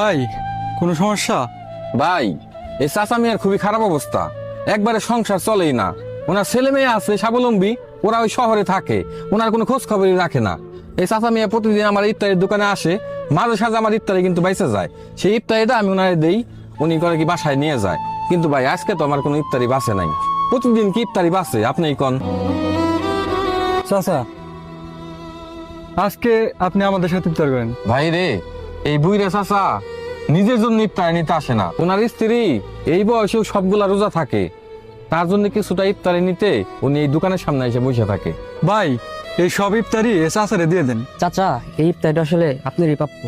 ভাই কোনো সমস্যা? ভাই এই চাচা মিয়ার খুবই খারাপ অবস্থা, একবারে সংসার চলেই না। ওনার ছেলে মেয়ে আছে স্বাবলম্বী, ওরা ওই শহরে থাকে, ওনার কোনো খোঁজ খবরই রাখে না। এই চাচা মিয়া প্রতিদিন আমার ইফতারের দোকানে আসে, মাঝে সাঝে আমার ইফতারি কিন্তু বাইসে যায়। সেই ইফতারিটা আমি ওনারে দেই, উনি করে কি বাসায় নিয়ে যায়। কিন্তু ভাই আজকে তো আমার কোনো ইফতারি বাঁচে নাই। প্রতিদিন কি ইফতারি বাঁচে আপনি কোন? চাচা, আজকে আপনি আমাদের সাথে ইফতার করেন। ভাই রে, এই বুইরে চাচা নিজের জন্য ইফতারি নিতে আসে না, ওনার স্ত্রী এই বয়সেও সবগুলা রোজা থাকে, তার জন্য কিছুটা ইফতারি নিতে উনি এই দোকানের সামনে এসে বসে থাকে। ভাই এই সব ইফতারি এ চাচারে দিয়ে দেন। চাচা, এই ইফতারিটা আসলে আপনারই প্রাপ্য।